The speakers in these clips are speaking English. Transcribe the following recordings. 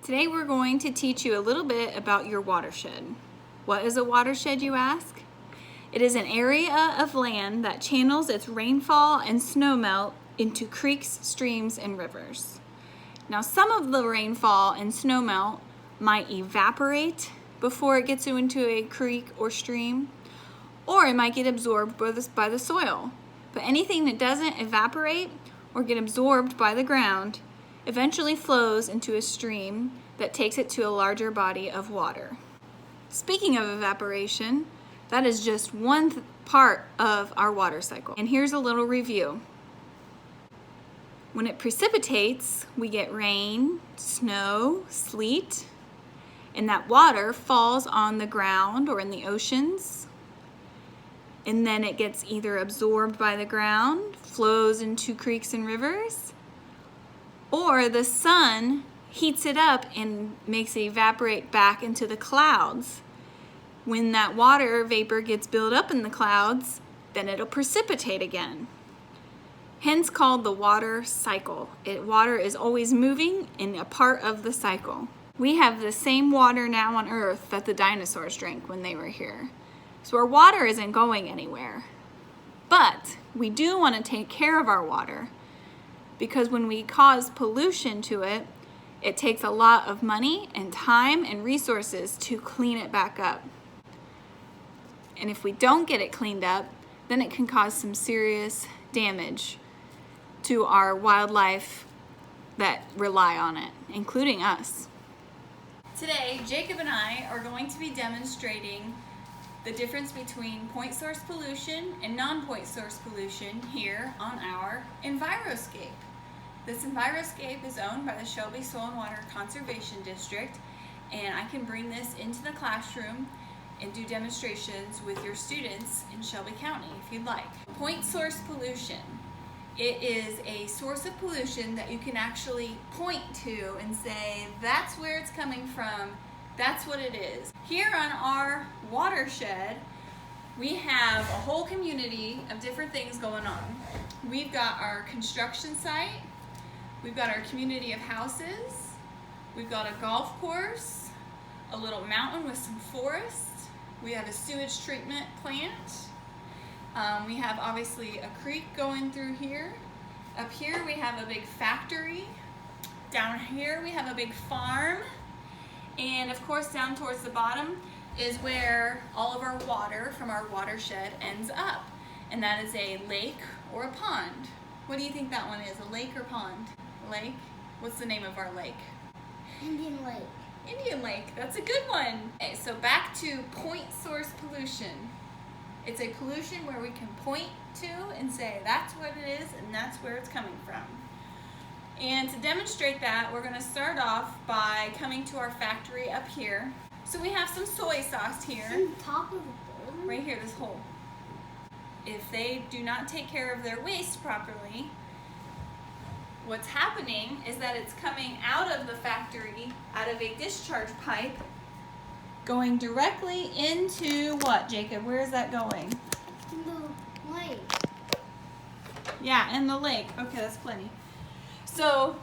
Today we're going to teach you a little bit about your watershed. What is a watershed, you ask? It is an area of land that channels its rainfall and snowmelt into creeks, streams, and rivers. Now, some of the rainfall and snowmelt might evaporate before it gets into a creek or stream, or it might get absorbed by the soil. But anything that doesn't evaporate or get absorbed by the ground eventually flows into a stream that takes it to a larger body of water. Speaking of evaporation, that is just one part of our water cycle. And here's a little review. When it precipitates, we get rain, snow, sleet, and that water falls on the ground or in the oceans. And then it gets either absorbed by the ground, flows into creeks and rivers, or the sun heats it up and makes it evaporate back into the clouds. When that water vapor gets built up in the clouds, then it'll precipitate again. Hence called the water cycle. Water is always moving and a part of the cycle. We have the same water now on Earth that the dinosaurs drank when they were here. So our water isn't going anywhere. But we do want to take care of our water, because when we cause pollution to it, it takes a lot of money and time and resources to clean it back up. And if we don't get it cleaned up, then it can cause some serious damage to our wildlife that rely on it, including us. Today, Jacob and I are going to be demonstrating the difference between point source pollution and non-point source pollution here on our Enviroscape. This Enviroscape is owned by the Shelby Soil and Water Conservation District, and I can bring this into the classroom and do demonstrations with your students in Shelby County if you'd like. Point source pollution. It is a source of pollution that you can actually point to and say, that's where it's coming from, that's what it is. Here on our watershed, we have a whole community of different things going on. We've got our construction site, we've got our community of houses, we've got a golf course, a little mountain with some forest, we have a sewage treatment plant, we have obviously a creek going through here. Up here we have a big factory. Down here we have a big farm. And of course down towards the bottom is where all of our water from our watershed ends up. And that is a lake or a pond. What do you think that one is, a lake or pond? Lake? What's the name of our lake? Indian Lake. Indian Lake, that's a good one. Okay, so back to point source pollution. It's a pollution where we can point to and say that's what it is and that's where it's coming from. And to demonstrate that, we're going to start off by coming to our factory up here. So we have some soy sauce here. On top of the building? Right here, this hole. If they do not take care of their waste properly, what's happening is that it's coming out of the factory, out of a discharge pipe, going directly into what, Jacob? Where is that going? In the lake. Yeah, in the lake. Okay, that's plenty. So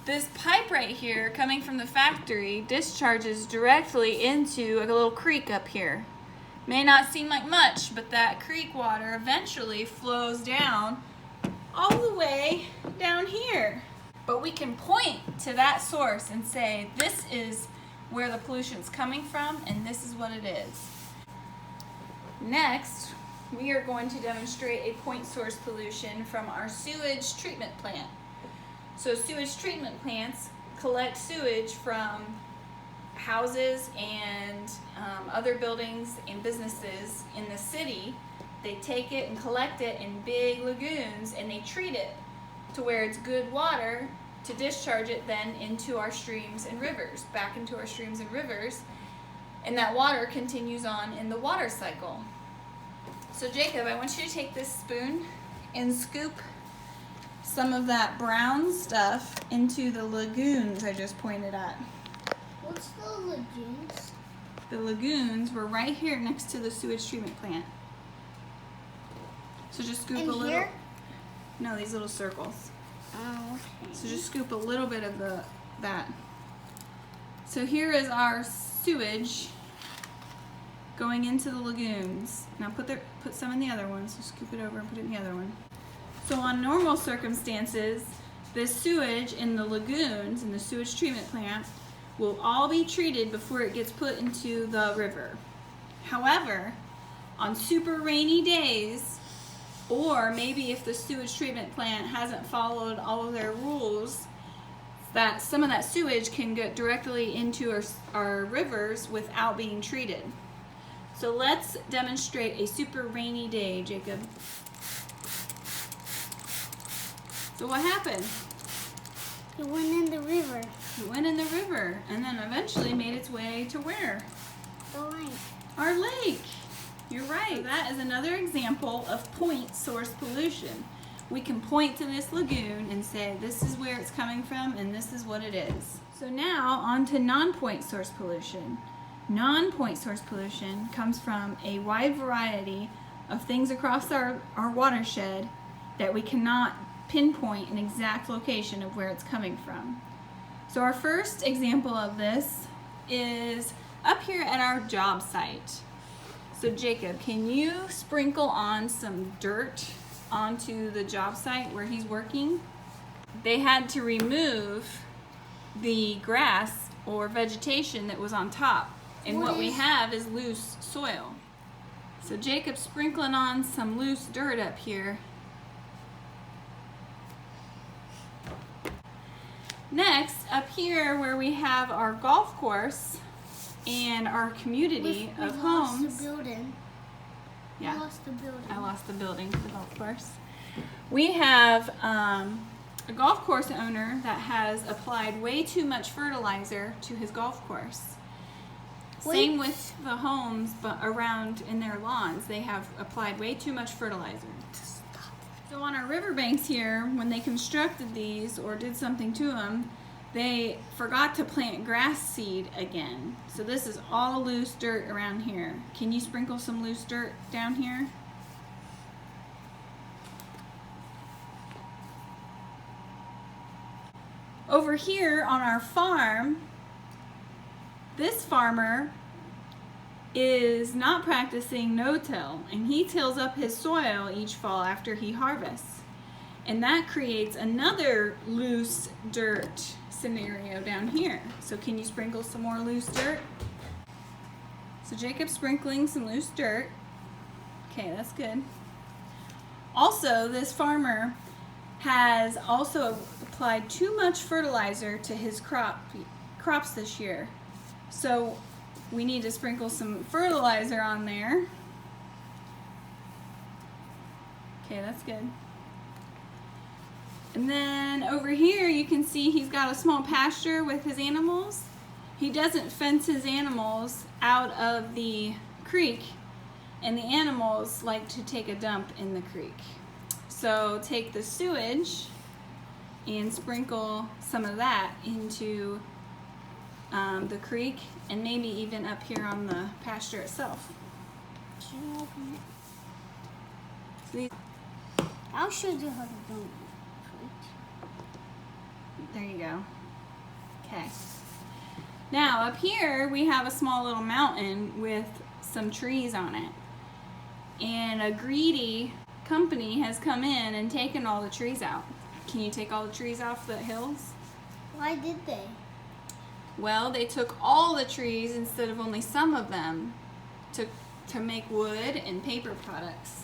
this pipe right here coming from the factory discharges directly into a little creek up here. May not seem like much, but that creek water eventually flows down all the way down here. But we can point to that source and say, this is where the pollution's coming from, and this is what it is. Next, we are going to demonstrate a point source pollution from our sewage treatment plant. So sewage treatment plants collect sewage from houses and other buildings and businesses in the city. They take it and collect it in big lagoons and they treat it to where it's good water to discharge it then into our streams and rivers, back into our streams and rivers, and that water continues on in the water cycle. So Jacob, I want you to take this spoon and scoop some of that brown stuff into the lagoons I just pointed at. What's the lagoons? The lagoons were right here next to the sewage treatment plant. So just scoop a little. Here? No, these little circles. Oh, okay. So just scoop a little bit of that So here is our sewage going into the lagoons. Now put some in the other one, so scoop it over and put it in the other one. So on normal circumstances, this sewage in the lagoons, in the sewage treatment plant, will all be treated before it gets put into the river. However, on super rainy days, or maybe if the sewage treatment plant hasn't followed all of their rules, that some of that sewage can get directly into our rivers without being treated. So let's demonstrate a super rainy day, Jacob. So what happened? It went in the river. It went in the river and then eventually made its way to where? The lake. Our lake. You're right. So that is another example of point source pollution. We can point to this lagoon and say this is where it's coming from and this is what it is. So now on to non-point source pollution. Non-point source pollution comes from a wide variety of things across our watershed that we cannot pinpoint an exact location of where it's coming from. So our first example of this is up here at our job site. So Jacob, can you sprinkle on some dirt onto the job site where he's working? They had to remove the grass or vegetation that was on top, and what we have is loose soil. So Jacob's sprinkling on some loose dirt up here. Next, up here where we have our golf course and our community of homes. Lost the building. Yeah. I lost the building. I lost the building for the golf course. We have a golf course owner that has applied way too much fertilizer to his golf course. Same with the homes but around in their lawns. They have applied way too much fertilizer. So on our riverbanks here, when they constructed these or did something to them, they forgot to plant grass seed again. So this is all loose dirt around here. Can you sprinkle some loose dirt down here? Over here on our farm, this farmer is not practicing no-till, and he tills up his soil each fall after he harvests. And that creates another loose dirt scenario down here. So can you sprinkle some more loose dirt? So Jacob's sprinkling some loose dirt. Okay, that's good. Also, this farmer has also applied too much fertilizer to his crops this year. So we need to sprinkle some fertilizer on there. Okay, that's good. And then over here you can see he's got a small pasture with his animals. He doesn't fence his animals out of the creek, and the animals like to take a dump in the creek. So take the sewage and sprinkle some of that into the creek, and maybe even up here on the pasture itself. Can you open it? So I'll show you how to do it. there you go. Okay. Now up here we have a small little mountain with some trees on it. And a greedy company has come in and taken all the trees out. Can you take all the trees off the hills? Why did they? Well, they took all the trees instead of only some of them to make wood and paper products.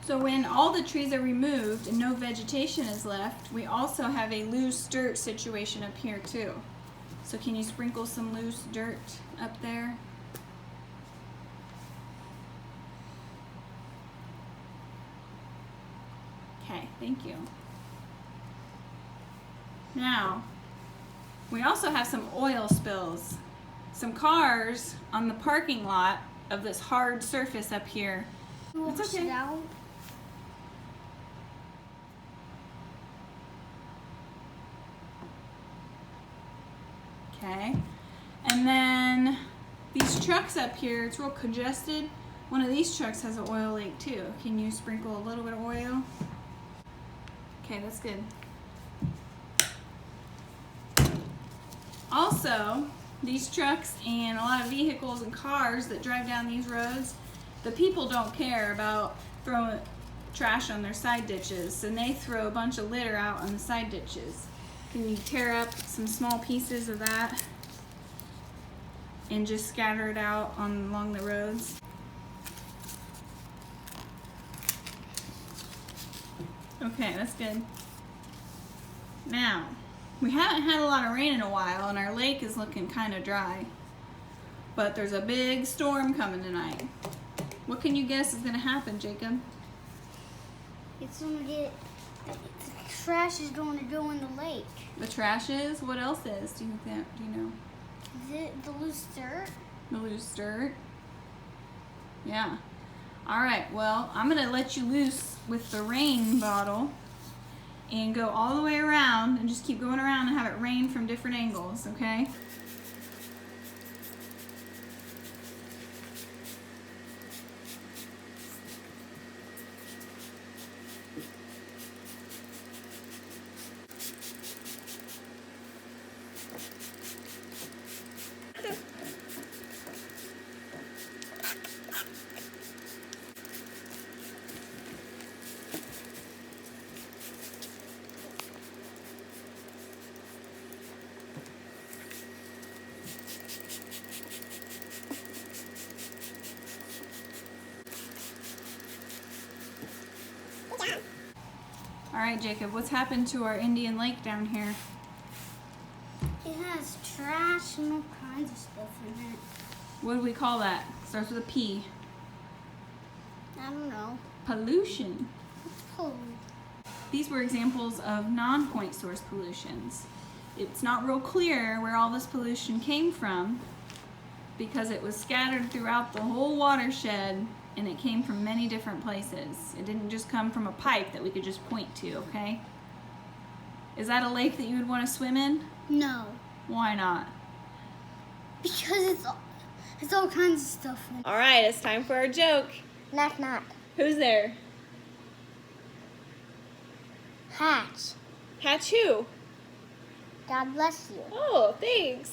So when all the trees are removed and no vegetation is left, we also have a loose dirt situation up here too. So can you sprinkle some loose dirt up there? Okay, thank you. Now, we also have some oil spills. Some cars on the parking lot of this hard surface up here. It's okay. Okay, and then these trucks up here, it's real congested, One of these trucks has an oil leak too. Can you sprinkle a little bit of oil? Okay, that's good. Also, these trucks and a lot of vehicles and cars that drive down these roads, the people don't care about throwing trash on their side ditches, and they throw a bunch of litter out on the side ditches. Can you tear up some small pieces of that and just scatter it out along the roads? Okay, that's good. Now, we haven't had a lot of rain in a while, and our lake is looking kind of dry. But there's a big storm coming tonight. What can you guess is going to happen, Jacob? It's gonna get. The trash is going to go in the lake. The trash is? What else is? Do you know? The loose dirt. The loose dirt? Yeah. All right, well, I'm going to let you loose with the rain bottle and go all the way around and just keep going around and have it rain from different angles, okay? All right, Jacob, what's happened to our Indian lake down here? It has trash and all kinds of stuff in it. What do we call that? Starts with a P. I don't know. Pollution. Oh. These were examples of non-point source pollutions. It's not real clear where all this pollution came from because it was scattered throughout the whole watershed, and it came from many different places. It didn't just come from a pipe that we could just point to, okay? Is that a lake that you would want to swim in? No. Why not? Because it's all kinds of stuff in it. All right, it's time for our joke. Knock knock. Who's there? Hatch. Hatch who? God bless you. Oh, thanks.